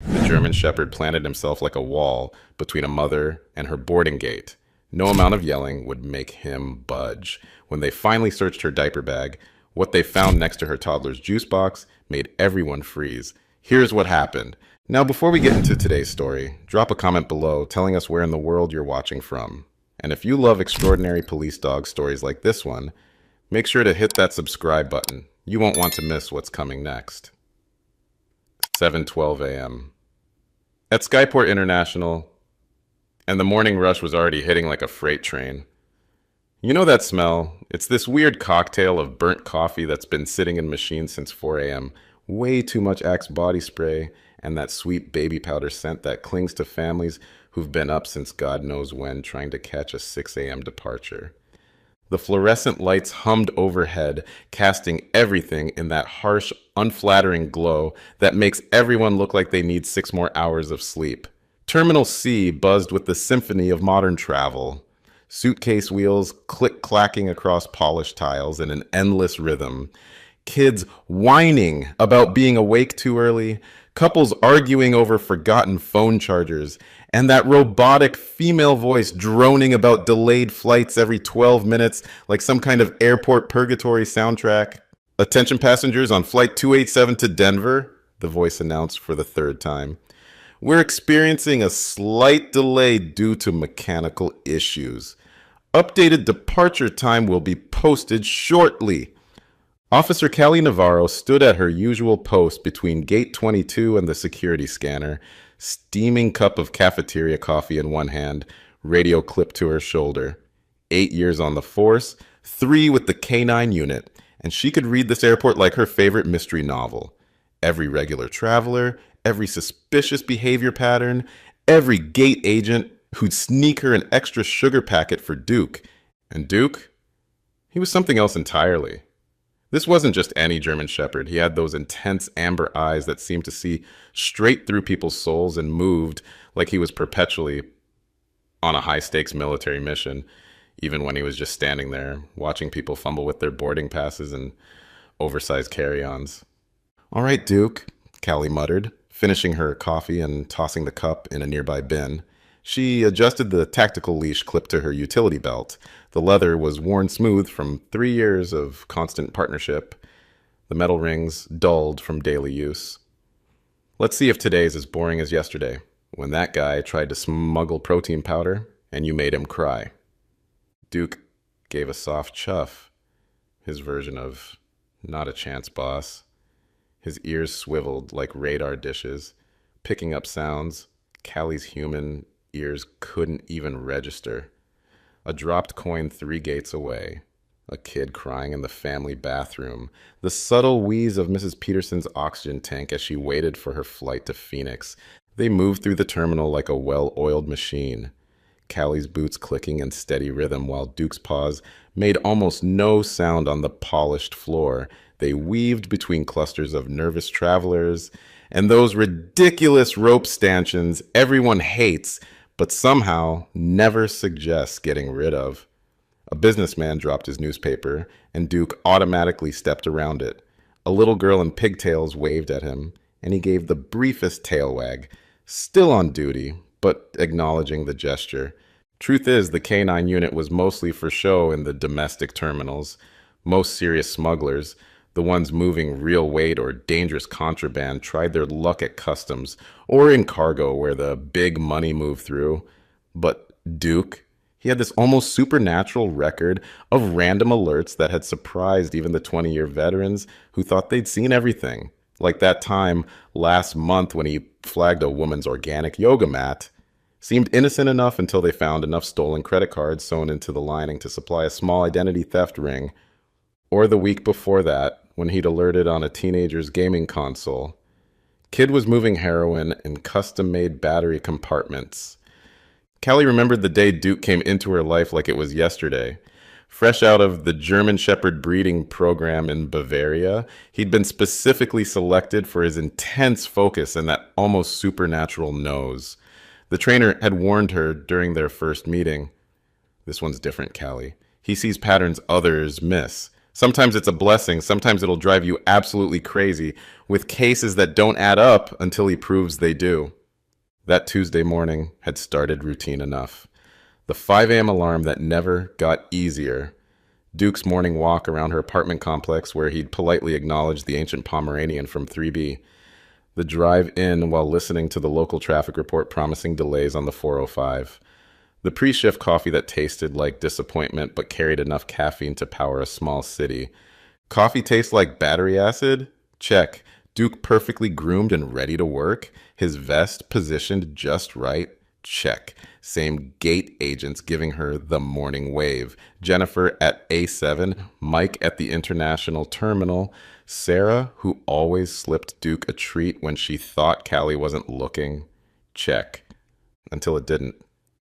The German Shepherd planted himself like a wall between a mother and her boarding gate. No amount of yelling would make him budge. When they finally searched her diaper bag, what they found next to her toddler's juice box made everyone freeze. Here's what happened. Now, before we get into today's story, drop a comment below telling us where in the world you're watching from. And if you love extraordinary police dog stories like this one, make sure to hit that subscribe button. You won't want to miss what's coming next. 7:12 a.m. At Skyport International, and the morning rush was already hitting like a freight train. You know that smell? It's this weird cocktail of burnt coffee that's been sitting in machines since 4 a.m., way too much Axe body spray, and that sweet baby powder scent that clings to families who've been up since God knows when trying to catch a 6 a.m. departure. The fluorescent lights hummed overhead, casting everything in that harsh, unflattering glow that makes everyone look like they need 6 more hours of sleep. Terminal C buzzed with the symphony of modern travel. Suitcase wheels click-clacking across polished tiles in an endless rhythm. Kids whining about being awake too early, couples arguing over forgotten phone chargers, and that robotic female voice droning about delayed flights every 12 minutes like some kind of airport purgatory soundtrack. "Attention passengers on flight 287 to Denver," the voice announced for the 3rd time. "We're experiencing a slight delay due to mechanical issues. Updated departure time will be posted shortly." Officer Callie Navarro stood at her usual post between Gate 22 and the security scanner, steaming cup of cafeteria coffee in one hand, radio clipped to her shoulder. 8 years on the force, 3 with the K9 unit, and she could read this airport like her favorite mystery novel. Every regular traveler, every suspicious behavior pattern, every gate agent who'd sneak her an extra sugar packet for Duke. And Duke? He was something else entirely. This wasn't just any German Shepherd. He had those intense amber eyes that seemed to see straight through people's souls and moved like he was perpetually on a high-stakes military mission, even when he was just standing there, watching people fumble with their boarding passes and oversized carry-ons. "All right, Duke," Callie muttered, finishing her coffee and tossing the cup in a nearby bin. She adjusted the tactical leash clipped to her utility belt. The leather was worn smooth from 3 years of constant partnership, the metal rings dulled from daily use. "Let's see if today's as boring as yesterday, when that guy tried to smuggle protein powder and you made him cry." Duke gave a soft chuff, his version of "not a chance, boss." His ears swiveled like radar dishes, picking up sounds Callie's human ears couldn't even register. A dropped coin 3 gates away, a kid crying in the family bathroom, the subtle wheeze of Mrs. Peterson's oxygen tank as she waited for her flight to Phoenix. They moved through the terminal like a well-oiled machine, Callie's boots clicking in steady rhythm while Duke's paws made almost no sound on the polished floor. They weaved between clusters of nervous travelers and those ridiculous rope stanchions everyone hates but somehow never suggests getting rid of. A businessman dropped his newspaper, and Duke automatically stepped around it. A little girl in pigtails waved at him, and he gave the briefest tail wag, still on duty, but acknowledging the gesture. Truth is, the K9 unit was mostly for show in the domestic terminals. Most serious smugglers, the ones moving real weight or dangerous contraband, tried their luck at customs or in cargo where the big money moved through. But Duke, he had this almost supernatural record of random alerts that had surprised even the 20-year veterans who thought they'd seen everything. Like that time last month when he flagged a woman's organic yoga mat. Seemed innocent enough until they found enough stolen credit cards sewn into the lining to supply a small identity theft ring. Or the week before that, when he'd alerted on a teenager's gaming console. Kid was moving heroin in custom-made battery compartments. Callie remembered the day Duke came into her life like it was yesterday. Fresh out of the German Shepherd breeding program in Bavaria, he'd been specifically selected for his intense focus and that almost supernatural nose. The trainer had warned her during their first meeting. "This one's different, Callie. He sees patterns others miss. Sometimes it's a blessing, sometimes it'll drive you absolutely crazy with cases that don't add up until he proves they do. That Tuesday morning had started routine enough. The 5 a.m. alarm that never got easier. Duke's morning walk around her apartment complex where he'd politely acknowledged the ancient Pomeranian from 3B. The drive in while listening to the local traffic report promising delays on the 405. The pre-shift coffee that tasted like disappointment but carried enough caffeine to power a small city. Coffee tastes like battery acid? Check. Duke perfectly groomed and ready to work? His vest positioned just right? Check. Same gate agents giving her the morning wave. Jennifer at A7, Mike at the international terminal, Sarah, who always slipped Duke a treat when she thought Callie wasn't looking. Check. Until it didn't.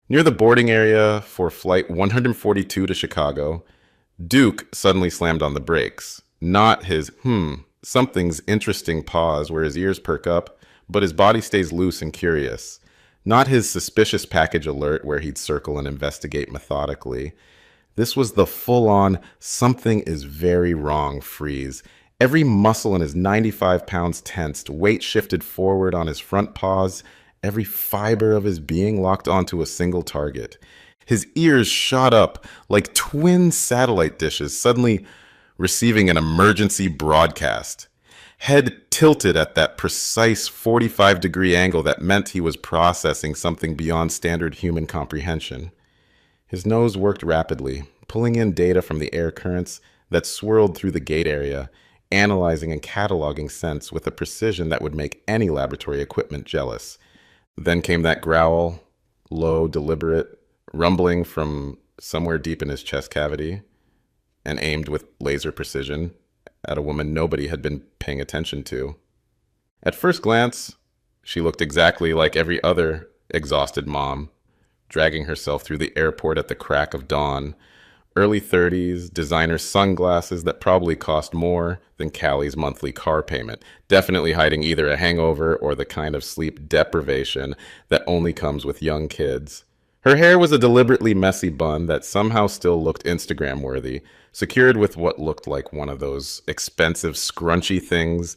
Near the boarding area for flight 142 to Chicago, Duke suddenly slammed on the brakes. Not his, something's interesting pause where his ears perk up, but his body stays loose and curious. Not his suspicious package alert where he'd circle and investigate methodically. This was the full-on, something is very wrong freeze. Every muscle in his 95 pounds tensed, weight shifted forward on his front paws, every fiber of his being locked onto a single target. His ears shot up like twin satellite dishes suddenly receiving an emergency broadcast. Head tilted at that precise 45-degree angle that meant he was processing something beyond standard human comprehension. His nose worked rapidly, pulling in data from the air currents that swirled through the gate area, analyzing and cataloging scents with a precision that would make any laboratory equipment jealous. Then came that growl, low, deliberate, rumbling from somewhere deep in his chest cavity, and aimed with laser precision at a woman nobody had been paying attention to. At first glance, she looked exactly like every other exhausted mom, dragging herself through the airport at the crack of dawn. Early 30s, designer sunglasses that probably cost more than Callie's monthly car payment, definitely hiding either a hangover or the kind of sleep deprivation that only comes with young kids. Her hair was a deliberately messy bun that somehow still looked Instagram-worthy, secured with what looked like one of those expensive scrunchy things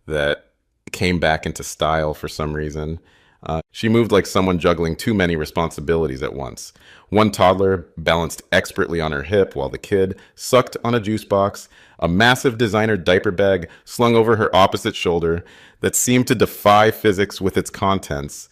that came back into style for some reason. She moved like someone juggling too many responsibilities at once. One toddler balanced expertly on her hip while the kid sucked on a juice box, a massive designer diaper bag slung over her opposite shoulder that seemed to defy physics with its contents,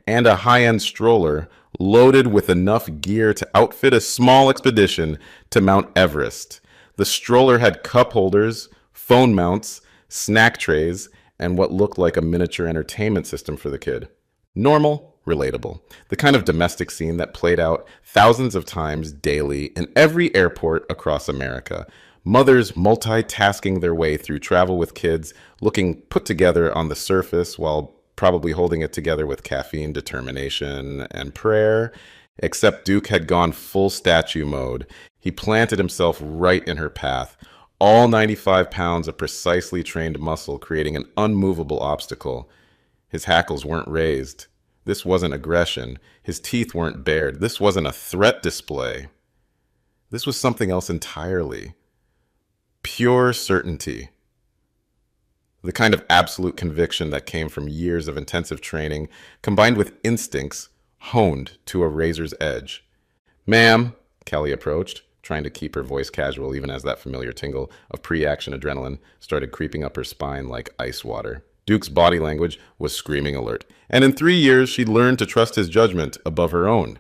and a high-end stroller loaded with enough gear to outfit a small expedition to Mount Everest. The stroller had cup holders, phone mounts, snack trays, and what looked like a miniature entertainment system for the kid. Normal, relatable. The kind of domestic scene that played out thousands of times daily in every airport across America. Mothers multitasking their way through travel with kids, looking put together on the surface while probably holding it together with caffeine, determination, and prayer. Except Duke had gone full statue mode. He planted himself right in her path. All 95 pounds of precisely trained muscle creating an unmovable obstacle. His hackles weren't raised. This wasn't aggression. His teeth weren't bared. This wasn't a threat display. This was something else entirely. Pure certainty. The kind of absolute conviction that came from years of intensive training, combined with instincts honed to a razor's edge. "Ma'am," Callie approached, trying to keep her voice casual even as that familiar tingle of pre-action adrenaline started creeping up her spine like ice water. Duke's body language was screaming alert, and in 3 years she'd learned to trust his judgment above her own.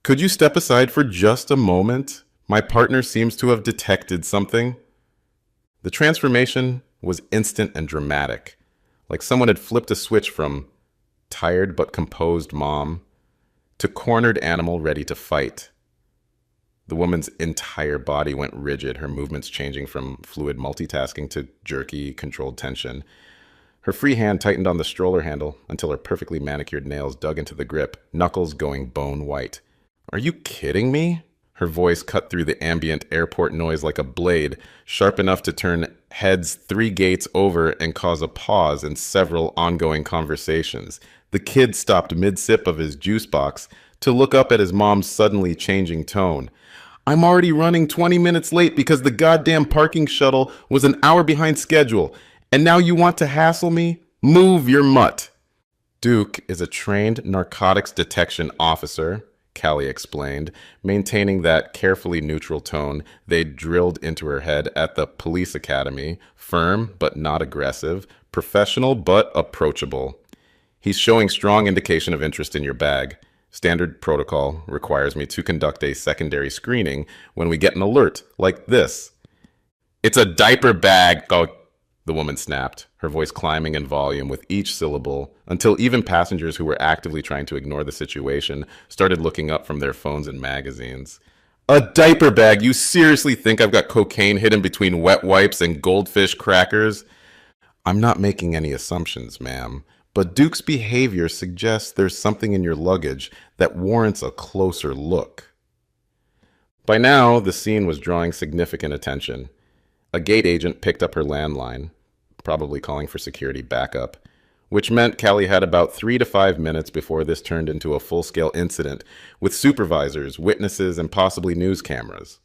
"Could you step aside for just a moment? My partner seems to have detected something." The transformation was instant and dramatic, like someone had flipped a switch from tired but composed mom to cornered animal ready to fight. The woman's entire body went rigid, her movements changing from fluid multitasking to jerky, controlled tension. Her free hand tightened on the stroller handle until her perfectly manicured nails dug into the grip, knuckles going bone white. "Are you kidding me?" Her voice cut through the ambient airport noise like a blade, sharp enough to turn heads 3 gates over and cause a pause in several ongoing conversations. The kid stopped mid-sip of his juice box to look up at his mom's suddenly changing tone. I'm already running 20 minutes late because the goddamn parking shuttle was an hour behind schedule. And now you want to hassle me? Move your mutt. Duke is a trained narcotics detection officer, Callie explained, maintaining that carefully neutral tone they'd drilled into her head at the police academy, firm but not aggressive, professional but approachable. He's showing strong indication of interest in your bag. Standard protocol requires me to conduct a secondary screening when we get an alert like this. It's a diaper bag, the woman snapped, her voice climbing in volume with each syllable, until even passengers who were actively trying to ignore the situation started looking up from their phones and magazines. A diaper bag? You seriously think I've got cocaine hidden between wet wipes and goldfish crackers? I'm not making any assumptions, ma'am, but Duke's behavior suggests there's something in your luggage that warrants a closer look. By now, the scene was drawing significant attention. A gate agent picked up her landline, probably calling for security backup, which meant Callie had about 3 to 5 minutes before this turned into a full-scale incident with supervisors, witnesses, and possibly news cameras.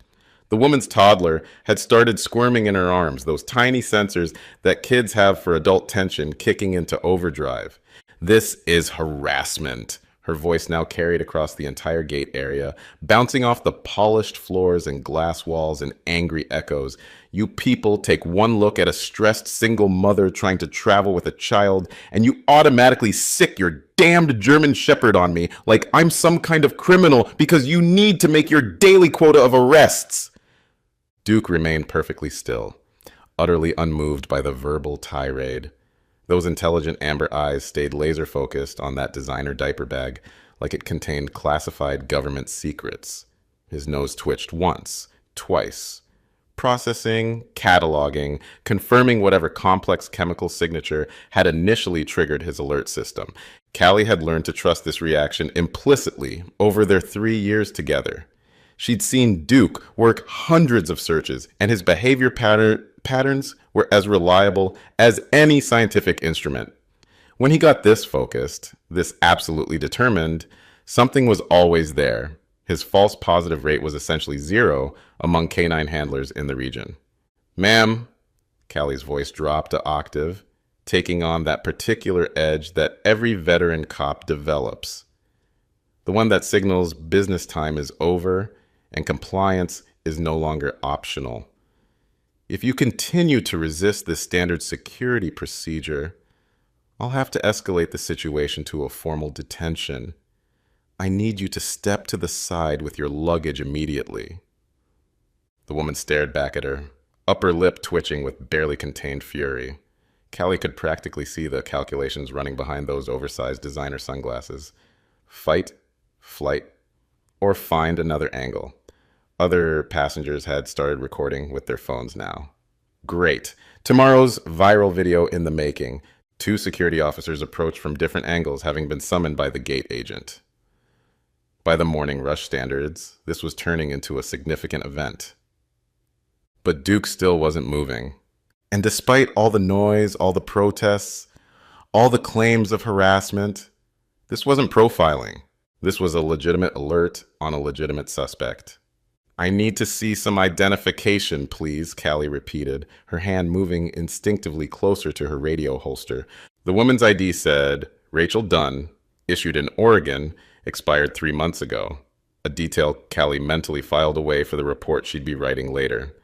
The woman's toddler had started squirming in her arms, those tiny sensors that kids have for adult tension kicking into overdrive. This is harassment. Her voice now carried across the entire gate area, bouncing off the polished floors and glass walls in angry echoes. You people take one look at a stressed single mother trying to travel with a child, and you automatically sick your damned German Shepherd on me like I'm some kind of criminal because you need to make your daily quota of arrests. Duke remained perfectly still, utterly unmoved by the verbal tirade. Those intelligent amber eyes stayed laser-focused on that designer diaper bag like it contained classified government secrets. His nose twitched once, twice. Processing, cataloging, confirming whatever complex chemical signature had initially triggered his alert system. Callie had learned to trust this reaction implicitly over their 3 years together. She'd seen Duke work hundreds of searches, and his behavior patterns were as reliable as any scientific instrument. When he got this focused, this absolutely determined, something was always there. His false positive rate was essentially zero among canine handlers in the region. Ma'am, Callie's voice dropped to octave, taking on that particular edge that every veteran cop develops. The one that signals business time is over and compliance is no longer optional. If you continue to resist this standard security procedure, I'll have to escalate the situation to a formal detention. I need you to step to the side with your luggage immediately. The woman stared back at her, upper lip twitching with barely contained fury. Callie could practically see the calculations running behind those oversized designer sunglasses. Fight, flight, or find another angle. Other passengers had started recording with their phones now. Great. Tomorrow's viral video in the making. 2 security officers approached from different angles, having been summoned by the gate agent. By the morning rush standards, this was turning into a significant event. But Duke still wasn't moving. And despite all the noise, all the protests, all the claims of harassment, this wasn't profiling. This was a legitimate alert on a legitimate suspect. I need to see some identification, please, Callie repeated, her hand moving instinctively closer to her radio holster. The woman's ID said, Rachel Dunn, issued in Oregon, expired 3 months ago. A detail Callie mentally filed away for the report she'd be writing later.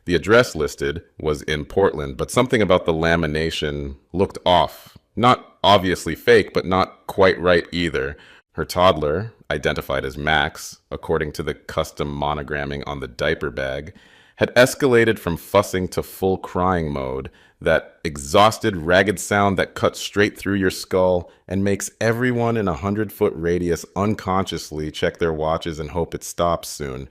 The address listed was in Portland, but something about the lamination looked off. Not obviously fake, but not quite right either. Her toddler, identified as Max, according to the custom monogramming on the diaper bag, had escalated from fussing to full crying mode, that exhausted, ragged sound that cuts straight through your skull and makes everyone in a 100-foot radius unconsciously check their watches and hope it stops soon.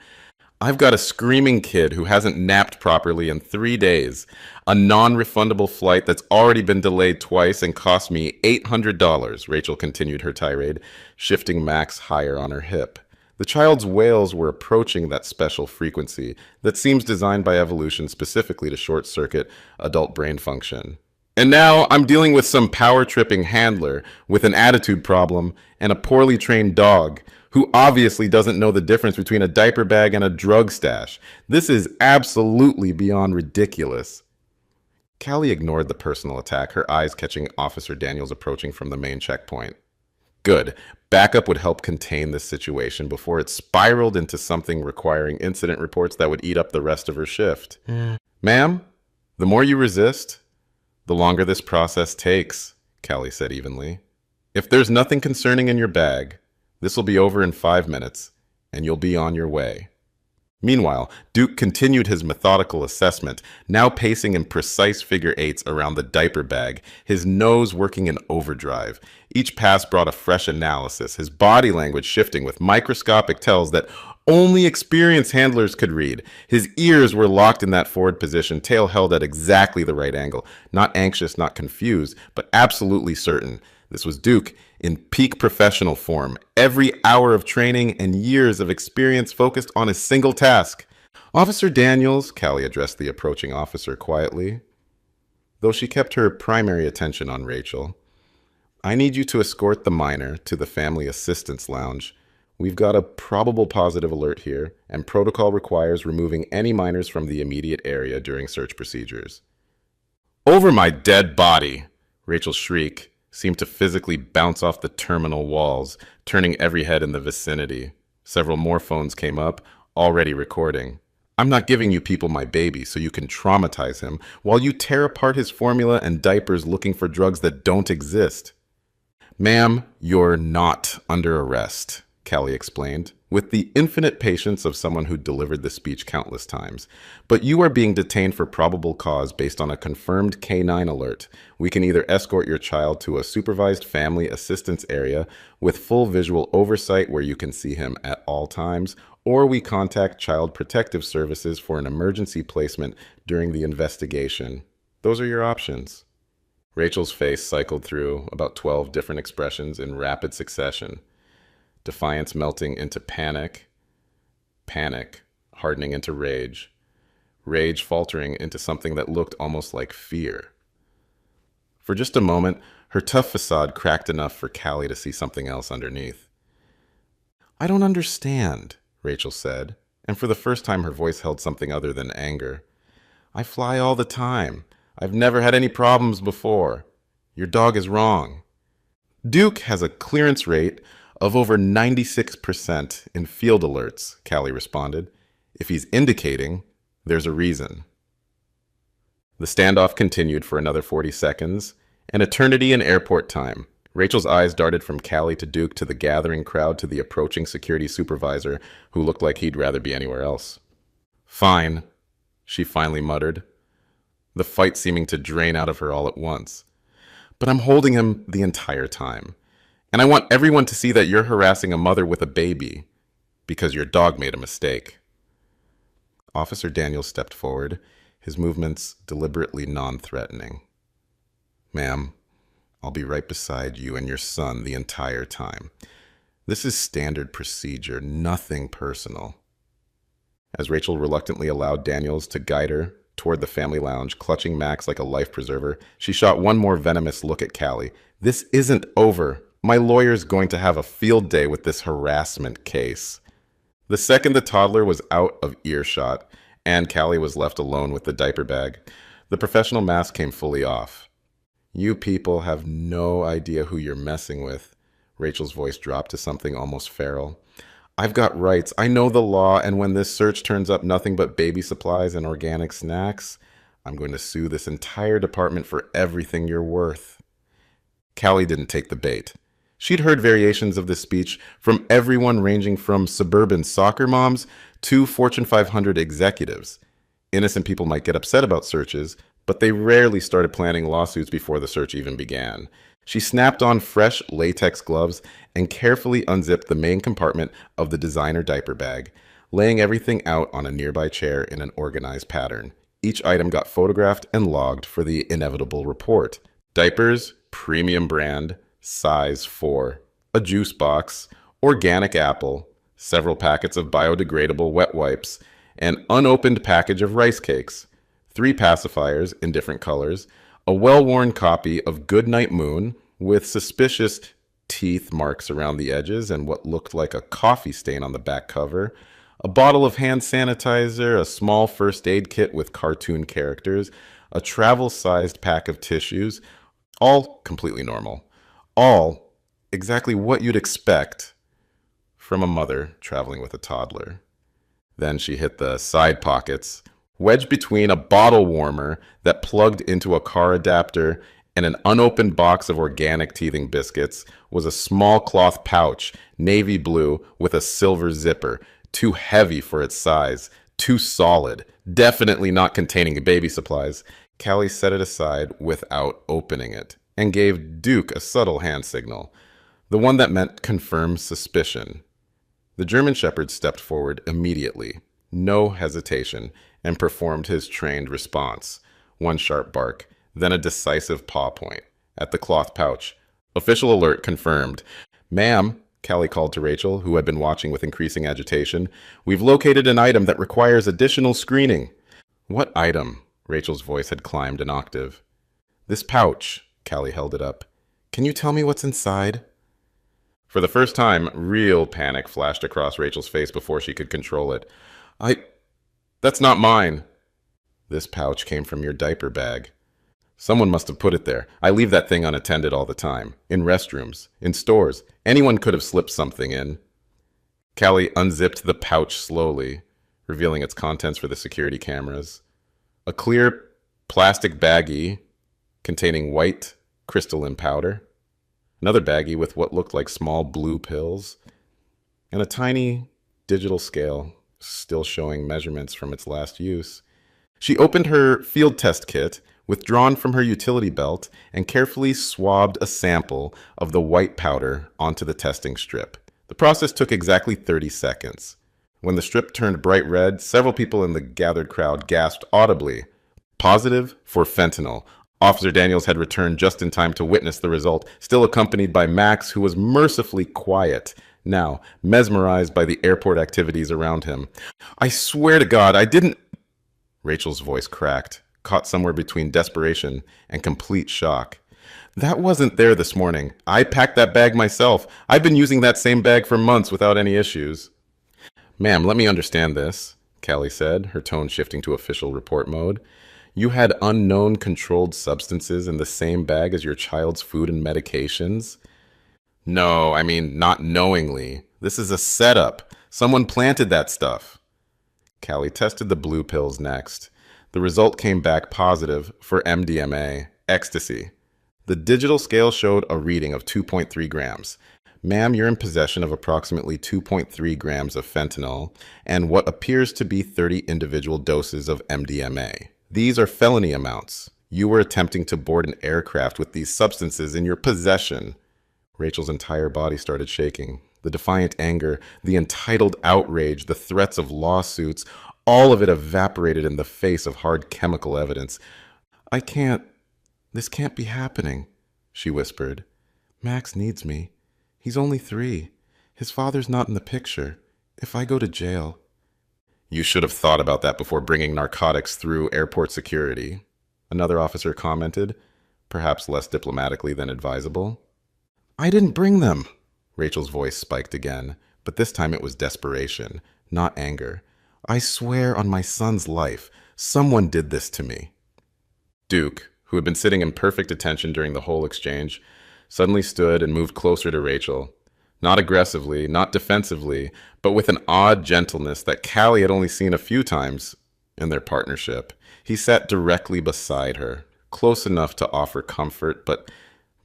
I've got a screaming kid who hasn't napped properly in 3 days, a non-refundable flight that's already been delayed twice and cost me $800, Rachel continued her tirade, shifting Max higher on her hip. The child's wails were approaching that special frequency that seems designed by evolution specifically to short-circuit adult brain function. And now I'm dealing with some power tripping handler with an attitude problem and a poorly trained dog who obviously doesn't know the difference between a diaper bag and a drug stash. This is absolutely beyond ridiculous. Callie ignored the personal attack, her eyes catching Officer Daniels approaching from the main checkpoint. Good. Backup would help contain this situation before it spiraled into something requiring incident reports that would eat up the rest of her shift. Ma'am, the more you resist, the longer this process takes, Callie said evenly. If there's nothing concerning in your bag, this will be over in 5 minutes, and you'll be on your way. Meanwhile, Duke continued his methodical assessment, now pacing in precise figure eights around the diaper bag, his nose working in overdrive. Each pass brought a fresh analysis, his body language shifting with microscopic tells that only experienced handlers could read. His ears were locked in that forward position, tail held at exactly the right angle. Not anxious, not confused, but absolutely certain. This was Duke in peak professional form, every hour of training and years of experience focused on a single task. Officer Daniels, Callie addressed the approaching officer quietly, though she kept her primary attention on Rachel. I need you to escort the minor to the Family Assistance Lounge. We've got a probable positive alert here, and protocol requires removing any minors from the immediate area during search procedures. Over my dead body! Rachel's shriek seemed to physically bounce off the terminal walls, turning every head in the vicinity. Several more phones came up, already recording. I'm not giving you people my baby so you can traumatize him while you tear apart his formula and diapers looking for drugs that don't exist. Ma'am, you're not under arrest, Callie explained, with the infinite patience of someone who delivered the speech countless times. But you are being detained for probable cause based on a confirmed K-9 alert. We can either escort your child to a supervised family assistance area with full visual oversight where you can see him at all times, or we contact Child Protective Services for an emergency placement during the investigation. Those are your options. Rachel's face cycled through about 12 different expressions in rapid succession. Defiance melting into panic, panic hardening into rage, rage faltering into something that looked almost like fear. For just a moment, her tough facade cracked enough for Callie to see something else underneath. I don't understand, Rachel said, and for the first time her voice held something other than anger. I fly all the time. I've never had any problems before. Your dog is wrong. Duke has a clearance rate of over 96% in field alerts, Callie responded. If he's indicating, there's a reason. The standoff continued for another 40 seconds, an eternity in airport time. Rachel's eyes darted from Callie to Duke to the gathering crowd to the approaching security supervisor, who looked like he'd rather be anywhere else. Fine, she finally muttered, the fight seeming to drain out of her all at once. But I'm holding him the entire time. And I want everyone to see that you're harassing a mother with a baby because your dog made a mistake. Officer Daniels stepped forward, his movements deliberately non-threatening. Ma'am, I'll be right beside you and your son the entire time. This is standard procedure, nothing personal. As Rachel reluctantly allowed Daniels to guide her toward the family lounge, clutching Max like a life preserver, she shot one more venomous look at Callie. This isn't over. My lawyer's going to have a field day with this harassment case. The second the toddler was out of earshot, and Callie was left alone with the diaper bag, the professional mask came fully off. You people have no idea who you're messing with. Rachel's voice dropped to something almost feral. I've got rights. I know the law, and when this search turns up nothing but baby supplies and organic snacks, I'm going to sue this entire department for everything you're worth. Callie didn't take the bait. She'd heard variations of this speech from everyone ranging from suburban soccer moms to Fortune 500 executives. Innocent people might get upset about searches, but they rarely started planning lawsuits before the search even began. She snapped on fresh latex gloves and carefully unzipped the main compartment of the designer diaper bag, laying everything out on a nearby chair in an organized pattern. Each item got photographed and logged for the inevitable report. Diapers, premium brand, size 4, a juice box, organic apple, several packets of biodegradable wet wipes, an unopened package of rice cakes, 3 pacifiers in different colors, A well-worn copy of Goodnight Moon with suspicious teeth marks around the edges and what looked like a coffee stain on the back cover, a bottle of hand sanitizer, a small first aid kit with cartoon characters, a travel-sized pack of tissues, all completely normal. All exactly what you'd expect from a mother traveling with a toddler. Then she hit the side pockets, wedged between a bottle warmer that plugged into a car adapter and an unopened box of organic teething biscuits was a small cloth pouch, navy blue, with a silver zipper, too heavy for its size, too solid, definitely not containing baby supplies. Callie set it aside without opening it and gave Duke a subtle hand signal, the one that meant confirmed suspicion. The German Shepherd stepped forward immediately, no hesitation, and performed his trained response. One sharp bark, then a decisive paw point at the cloth pouch. Official alert confirmed. "Ma'am," Callie called to Rachel, who had been watching with increasing agitation, "we've located an item that requires additional screening." "What item?" Rachel's voice had climbed an octave. "This pouch." Callie held it up. "Can you tell me what's inside?" For the first time, real panic flashed across Rachel's face before she could control it. That's not mine." "This pouch came from your diaper bag. Someone must have put it there. I leave that thing unattended all the time. In restrooms, in stores. Anyone could have slipped something in." Callie unzipped the pouch slowly, revealing its contents for the security cameras. A clear plastic baggie containing white crystalline powder, another baggie with what looked like small blue pills, and a tiny digital scale still showing measurements from its last use. She opened her field test kit, withdrawn from her utility belt, and carefully swabbed a sample of the white powder onto the testing strip. The process took exactly 30 seconds. When the strip turned bright red, several people in the gathered crowd gasped audibly. Positive for fentanyl. Officer Daniels had returned just in time to witness the result, still accompanied by Max, who was mercifully quiet, now mesmerized by the airport activities around him. "I swear to God, I didn't—" Rachel's voice cracked, caught somewhere between desperation and complete shock. "That wasn't there this morning. I packed that bag myself. I've been using that same bag for months without any issues." "Ma'am, let me understand this," Callie said, her tone shifting to official report mode. "You had unknown controlled substances in the same bag as your child's food and medications?" "No, I mean, not knowingly. This is a setup. Someone planted that stuff." Callie tested the blue pills next. The result came back positive for MDMA, ecstasy. The digital scale showed a reading of 2.3 grams. "Ma'am, you're in possession of approximately 2.3 grams of fentanyl and what appears to be 30 individual doses of MDMA. These are felony amounts. You were attempting to board an aircraft with these substances in your possession." Rachel's entire body started shaking. The defiant anger, the entitled outrage, the threats of lawsuits, all of it evaporated in the face of hard chemical evidence. This can't be happening," she whispered. "Max needs me. He's only 3. His father's not in the picture. If I go to jail—" "You should have thought about that before bringing narcotics through airport security," another officer commented, perhaps less diplomatically than advisable. "I didn't bring them." Rachel's voice spiked again, but this time it was desperation, not anger. "I swear on my son's life, someone did this to me." Duke, who had been sitting in perfect attention during the whole exchange, suddenly stood and moved closer to Rachel. Not aggressively, not defensively, but with an odd gentleness that Callie had only seen a few times in their partnership. He sat directly beside her, close enough to offer comfort, but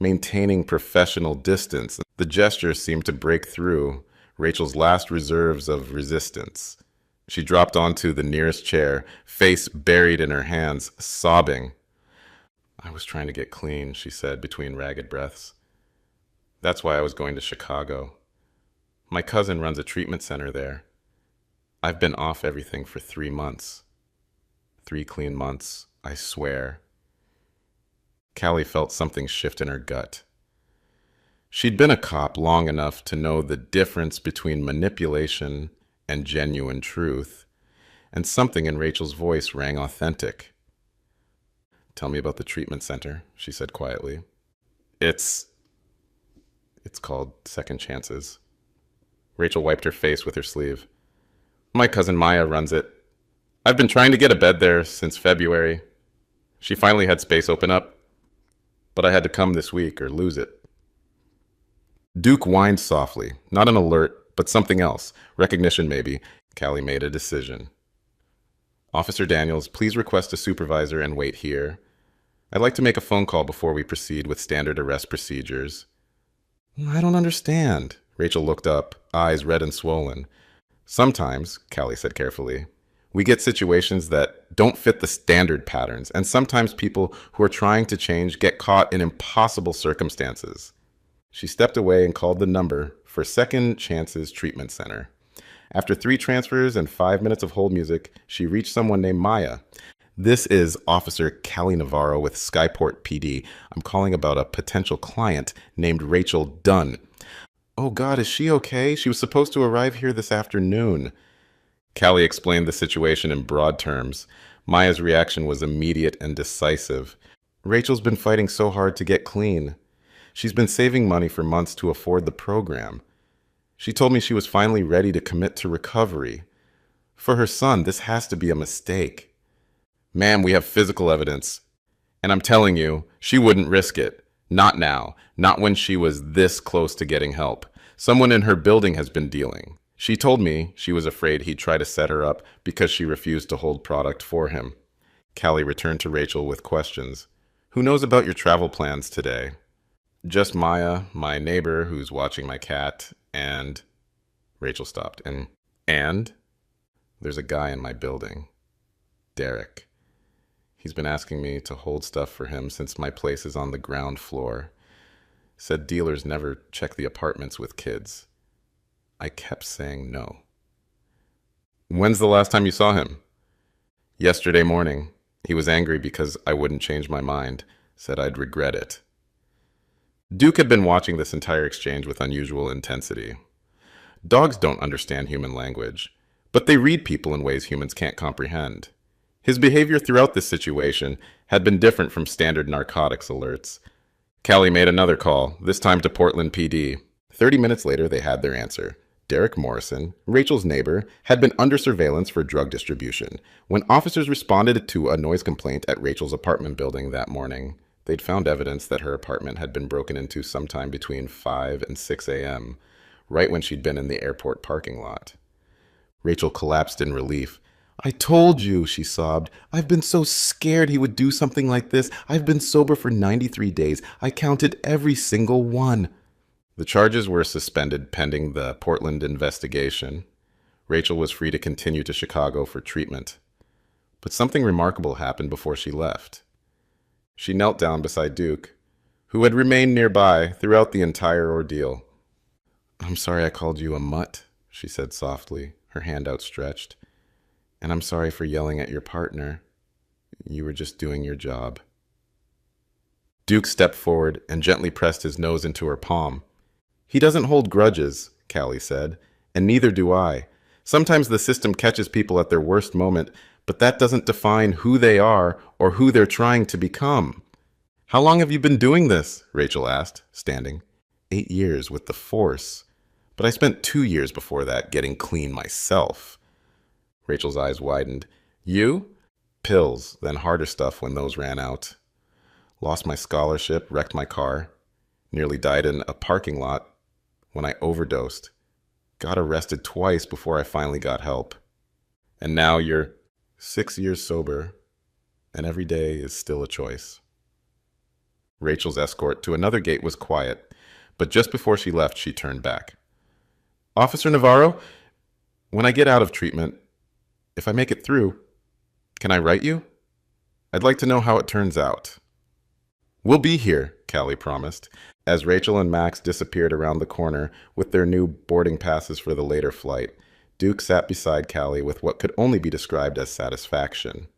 maintaining professional distance. The gesture seemed to break through Rachel's last reserves of resistance. She dropped onto the nearest chair, face buried in her hands, sobbing. "I was trying to get clean," she said between ragged breaths. "That's why I was going to Chicago. My cousin runs a treatment center there. I've been off everything for 3 months. 3 clean months, I swear." Callie felt something shift in her gut. She'd been a cop long enough to know the difference between manipulation and genuine truth, and something in Rachel's voice rang authentic. Tell me about the treatment center, she said quietly. It's called Second Chances. Rachel wiped her face with her sleeve. My cousin Maya runs it. I've been trying to get a bed there since February. She finally had space open up, but I had to come this week or lose it. Duke whined softly, not an alert, but something else. Recognition, maybe. Callie made a decision. Officer Daniels, please request a supervisor and wait here. I'd like to make a phone call before we proceed with standard arrest procedures. I don't understand. Rachel looked up, eyes red and swollen. Sometimes, Callie said carefully, we get situations that don't fit the standard patterns, and sometimes people who are trying to change get caught in impossible circumstances. She stepped away and called the number for Second Chances Treatment Center. After 3 transfers and 5 minutes of hold music, she reached someone named Maya. This is Officer Callie Navarro with Skyport PD. I'm calling about a potential client named Rachel Dunn. Oh God, is she okay? She was supposed to arrive here this afternoon. Callie explained the situation in broad terms. Maya's reaction was immediate and decisive. Rachel's been fighting so hard to get clean. She's been saving money for months to afford the program. She told me she was finally ready to commit to recovery. For her son, this has to be a mistake. Ma'am, we have physical evidence. And I'm telling you, she wouldn't risk it. Not now. Not when she was this close to getting help. Someone in her building has been dealing. She told me she was afraid he'd try to set her up because she refused to hold product for him. Callie returned to Rachel with questions. Who knows about your travel plans today? Just Maya, my neighbor who's watching my cat, and... Rachel stopped. And? There's a guy in my building. Derek. He's been asking me to hold stuff for him since my place is on the ground floor. Said dealers never check the apartments with kids. I kept saying no. When's the last time you saw him? Yesterday morning. He was angry because I wouldn't change my mind. Said I'd regret it. Duke had been watching this entire exchange with unusual intensity. Dogs don't understand human language, but they read people in ways humans can't comprehend. His behavior throughout this situation had been different from standard narcotics alerts. Callie made another call, this time to Portland PD. 30 minutes later, they had their answer. Derek Morrison, Rachel's neighbor, had been under surveillance for drug distribution. When officers responded to a noise complaint at Rachel's apartment building that morning, they'd found evidence that her apartment had been broken into sometime between 5 and 6 a.m., right when she'd been in the airport parking lot. Rachel collapsed in relief. I told you, she sobbed. I've been so scared he would do something like this. I've been sober for 93 days. I counted every single one. The charges were suspended pending the Portland investigation. Rachel was free to continue to Chicago for treatment. But something remarkable happened before she left. She knelt down beside Duke, who had remained nearby throughout the entire ordeal. I'm sorry I called you a mutt, she said softly, her hand outstretched. And I'm sorry for yelling at your partner. You were just doing your job. Duke stepped forward and gently pressed his nose into her palm. He doesn't hold grudges, Callie said, and neither do I. Sometimes the system catches people at their worst moment, but that doesn't define who they are or who they're trying to become. How long have you been doing this? Rachel asked, standing. 8 years with the force. But I spent 2 years before that getting clean myself. Rachel's eyes widened. You? Pills, then harder stuff when those ran out. Lost my scholarship, wrecked my car. Nearly died in a parking lot when I overdosed. Got arrested twice before I finally got help. And now you're 6 years sober, and every day is still a choice. Rachel's escort to another gate was quiet, but just before she left, she turned back. Officer Navarro, when I get out of treatment, if I make it through, can I write you? I'd like to know how it turns out. We'll be here, Callie promised, as Rachel and Max disappeared around the corner with their new boarding passes for the later flight. Duke sat beside Callie with what could only be described as satisfaction.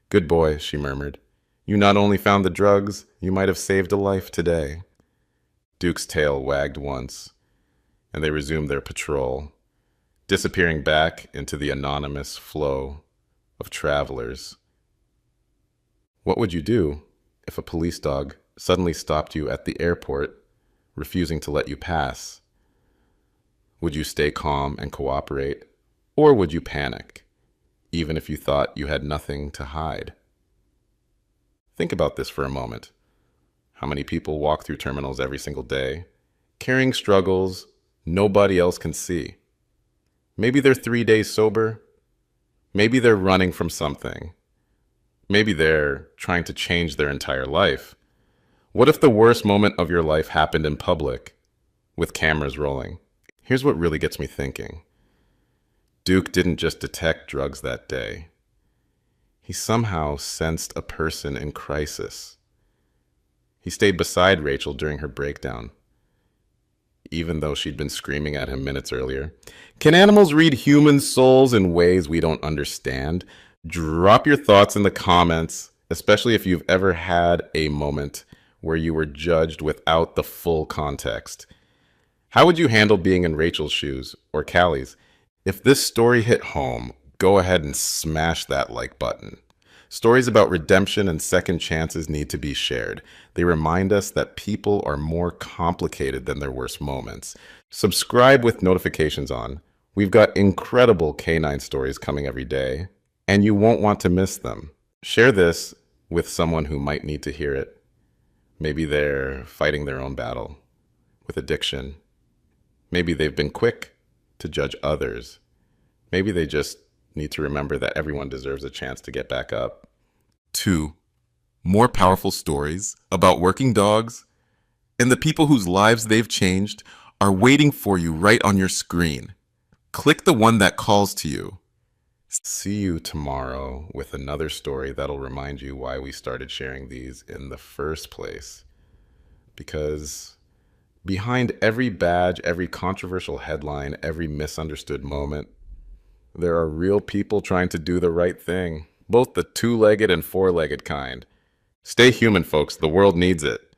Good boy, she murmured. You not only found the drugs, you might have saved a life today. Duke's tail wagged once, and they resumed their patrol, disappearing back into the anonymous flow of travelers. What would you do if a police dog suddenly stopped you at the airport, refusing to let you pass? Would you stay calm and cooperate, or would you panic, even if you thought you had nothing to hide? Think about this for a moment. How many people walk through terminals every single day, carrying struggles nobody else can see? Maybe they're 3 days sober. Maybe they're running from something. Maybe they're trying to change their entire life. What if the worst moment of your life happened in public, with cameras rolling? Here's what really gets me thinking. Duke didn't just detect drugs that day. He somehow sensed a person in crisis. He stayed beside Rachel during her breakdown, even though she'd been screaming at him minutes earlier. Can animals read human souls in ways we don't understand? Drop your thoughts in the comments, especially if you've ever had a moment where you were judged without the full context. How would you handle being in Rachel's shoes or Callie's? If this story hit home, go ahead and smash that like button. Stories about redemption and second chances need to be shared. They remind us that people are more complicated than their worst moments. Subscribe with notifications on. We've got incredible canine stories coming every day, and you won't want to miss them. Share this with someone who might need to hear it. Maybe they're fighting their own battle with addiction. Maybe they've been quick to judge others. Maybe they just need to remember that everyone deserves a chance to get back up. 2. More powerful stories about working dogs and the people whose lives they've changed are waiting for you right on your screen. Click the one that calls to you. See you tomorrow with another story that'll remind you why we started sharing these in the first place. Because behind every badge, every controversial headline, every misunderstood moment, there are real people trying to do the right thing, both the two-legged and four-legged kind. Stay human, folks. The world needs it.